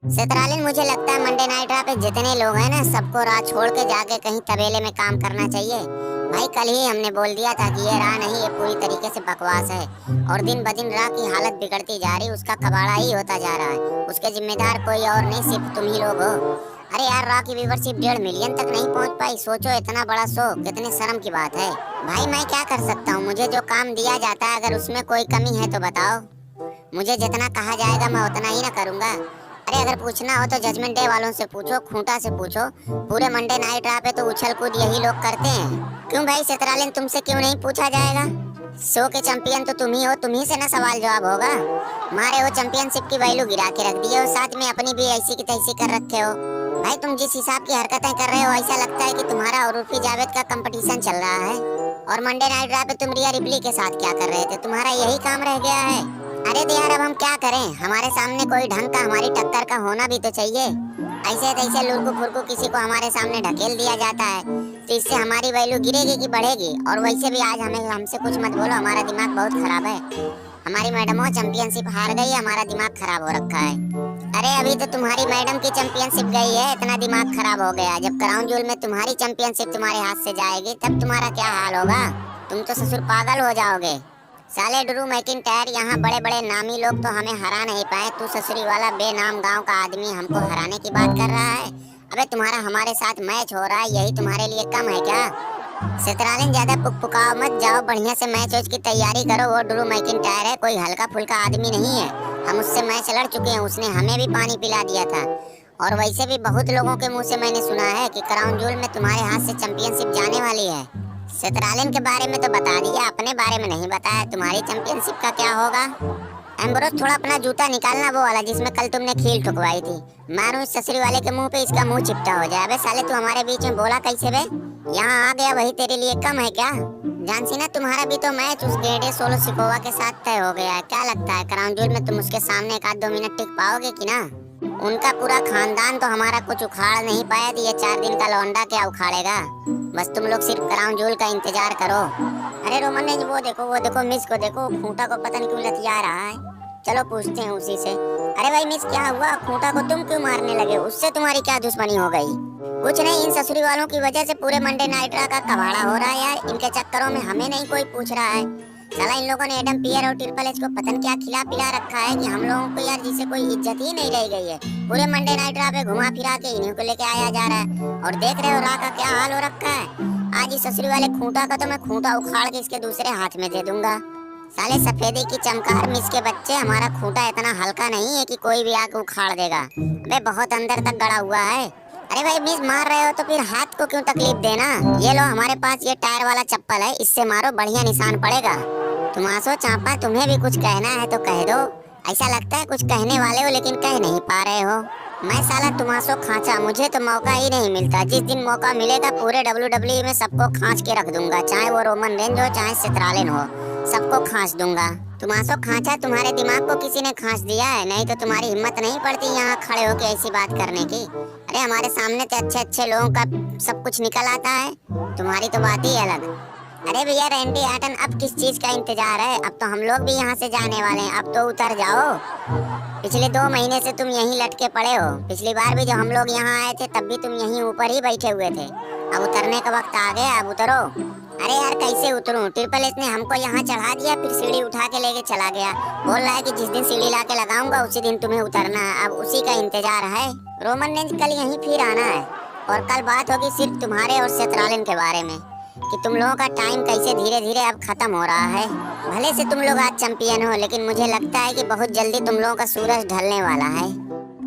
सेत्रालिन, मुझे लगता है मंडे नाइट ड्रा पे जितने लोग हैं ना, सबको राह छोड़ के जाके कहीं तबेले में काम करना चाहिए। भाई कल ही हमने बोल दिया था कि ये राह नहीं, ये पूरी तरीके से बकवास है और दिन ब दिन राह की हालत बिगड़ती जा रही, उसका कबाड़ा ही होता जा रहा है। उसके जिम्मेदार कोई और नहीं, सिर्फ तुम ही लोग हो। अरे यार, राह की व्यूवरशिप 1.5 मिलियन तक नहीं पहुंच पाई। सोचो, इतना बड़ा शो, कितने शर्म की बात है। भाई मैं क्या कर सकता हूँ, मुझे जो काम दिया जाता है, अगर उसमें कोई कमी है तो बताओ। मुझे जितना कहा जाएगा मैं उतना ही ना करूँगा। अरे अगर पूछना हो तो जजमेंट डे वालों से पूछो, खूंटा से पूछो। पूरे मंडे नाइट ड्रा पे तो उछल कूद यही लोग करते हैं। क्यों भाई सेत्रालिन, तुमसे क्यों नहीं पूछा जाएगा? शो के चैंपियन तो तुम ही हो, तुम ही से ना सवाल जवाब होगा। मारे हो चैंपियनशिप की वैल्यू गिरा के रख दी हो, साथ में अपनी भी ऐसी की तैसी कर रखे हो। भाई तुम जिस हिसाब की हरकतें कर रहे हो, ऐसा लगता है कि तुम्हारा और उर्फी जावेद का कंपटीशन चल रहा है। और मंडे नाइट ड्रा पे तुम रिया रिप्ली के साथ क्या कर रहे थे? तुम्हारा यही काम रह गया है। अरे तो यार, अब हम क्या करें? हमारे सामने कोई ढंग का हमारी टक्कर का होना भी तो चाहिए। ऐसे तैसे लुड़कू फुड़कू किसी को हमारे सामने ढकेल दिया जाता है तो इससे हमारी वैल्यू गिरेगी कि बढ़ेगी? और वैसे भी आज हमें हमसे कुछ मत बोलो, हमारा दिमाग बहुत खराब है। हमारी मैडम चैंपियनशिप हार गई, हमारा दिमाग खराब हो रखा है। अरे अभी तो तुम्हारी मैडम की चैंपियनशिप गई है, इतना दिमाग खराब हो गया। जब क्राउन जूल में तुम्हारी चैंपियनशिप तुम्हारे हाथ से जाएगी, तब तुम्हारा क्या हाल होगा? तुम तो ससुर पागल हो जाओगे। साले ड्रू मैकिंटायर, यहाँ बड़े बड़े नामी लोग तो हमें हरा नहीं पाए, तू ससुरी वाला बेनाम गांव का आदमी हमको हराने की बात कर रहा है। अबे तुम्हारा हमारे साथ मैच हो रहा है, यही तुम्हारे लिए कम है क्या? सेत्रालिन, ज्यादा पुकपुकाओ मत, जाओ बढ़िया से मैच वैच की तैयारी करो। वो ड्रू मैकिंटायर है, कोई हल्का फुल्का आदमी नहीं है। हम उससे मैच लड़ चुके हैं, उसने हमें भी पानी पिला दिया था। और वैसे भी बहुत लोगों के मुंह से मैंने सुना है कि क्राउन जूल में तुम्हारे हाथ से चैंपियनशिप जाने वाली है। सेत्रालिन के बारे में तो बता दिया, अपने बारे में नहीं बताया। तुम्हारी चैंपियनशिप का क्या होगा? एम्ब्रोस, थोड़ा अपना जूता निकालना, वो वाला जिसमें कल तुमने खील ठुकवाई थी। मानो इस ससुरी वाले के मुंह पे इसका मुंह चिपटा हो जाए। अबे साले, तू हमारे बीच में बोला कैसे बे? यहाँ आ गया वही तेरे लिए कम है क्या? जानसी ना, तुम्हारा भी तो मैच उस गेडे सोलो सिकोवा के साथ तय हो गया है। क्या लगता है क्राउन जूल में तुम उसके सामने 1-2 मिनट टिक पाओगे कि ना? उनका पूरा खानदान तो हमारा कुछ उखाड़ नहीं पाया, तो ये 4 दिन का लौंडा क्या उखाड़ेगा? बस तुम लोग सिर्फ क्राउन जूल का इंतजार करो। अरे रोमन ने वो देखो मिस को देखो, खूंटा को पता नहीं क्यों लतिया रहा है। चलो पूछते हैं उसी से। अरे भाई मिस, क्या हुआ? खूंटा को तुम क्यों मारने लगे? उससे तुम्हारी क्या दुश्मनी हो गई? कुछ नहीं, इन ससुरी वालों की वजह से पूरे मंडे नाइट ड्रा का कबाड़ा हो रहा है यार। इनके चक्करों में हमें नहीं कोई पूछ रहा है। साला इन लोगों ने एडम पियर और ट्रिपल एच को पता नहीं क्या खिला पिला रखा है कि हम लोगों को यार जिसे कोई इज्जत ही नहीं रह गई है। पूरे मंडे नाइट ड्रा पे घुमा फिरा के इन्हीं को लेके आया जा रहा है। और देख रहे हो राह का क्या हाल हो रखा है। आज इस ससुरी वाले खूंटा का तो मैं खूंटा उखाड़ के इसके दूसरे हाथ में दे दूंगा। साले सफेदी की चमकार मिस के बच्चे, हमारा खूंटा इतना हल्का नहीं है कि कोई भी आके उखाड़ देगा। अबे बहुत अंदर तक गड़ा हुआ है। अरे भाई मिस, मार रहे हो तो फिर हाथ को क्यों तकलीफ देना? ये लो, हमारे पास ये टायर वाला चप्पल है, इससे मारो, बढ़िया निशान पड़ेगा। तुमासो चांपा, तुम्हें भी कुछ कहना है तो कह दो। ऐसा लगता है कुछ कहने वाले हो लेकिन कह नहीं पा रहे हो। मैं साला तुमासो खांचा, मुझे तो मौका ही नहीं मिलता। जिस दिन मौका मिलेगा पूरे WWE में सबको खांच के रख दूंगा, चाहे वो रोमन रेंज हो चाहे सेत्रालिन हो, सबको खांच दूंगा। तुमासो खांचा, तुम्हारे दिमाग को किसी ने खांच दिया है, नहीं तो तुम्हारी हिम्मत नहीं पड़ती यहाँ खड़े होके ऐसी बात करने की। अरे हमारे सामने तो अच्छे अच्छे लोगों का सब कुछ निकल आता है, तुम्हारी तो बात ही अलग। अरे भैया रैंडी आटन, अब किस चीज का इंतजार है? अब तो हम लोग भी यहाँ से जाने वाले हैं, अब तो उतर जाओ। पिछले 2 महीने से तुम यहीं लटके पड़े हो। पिछली बार भी जब हम लोग यहाँ आए थे तब भी तुम यहीं ऊपर ही बैठे हुए थे। अब उतरने का वक्त आ गया, अब उतरो। अरे यार कैसे उतरूं? ट्रिपल एच ने हमको यहाँ चढ़ा दिया, फिर सीढ़ी उठा के लेके चला गया। बोल रहा है कि जिस दिन सीढ़ी ला के लगाऊंगा उसी दिन तुम्हें उतरना है। अब उसी का इंतजार है। रोमन रेंज कल यहीं फिर आना है और कल बात होगी सिर्फ तुम्हारे और सेत्रालिन के बारे में कि तुम लोगों का टाइम कैसे धीरे धीरे अब खत्म हो रहा है। भले से तुम लोग आज चैंपियन हो, लेकिन मुझे लगता है कि बहुत जल्दी तुम लोगों का सूरज ढलने वाला है।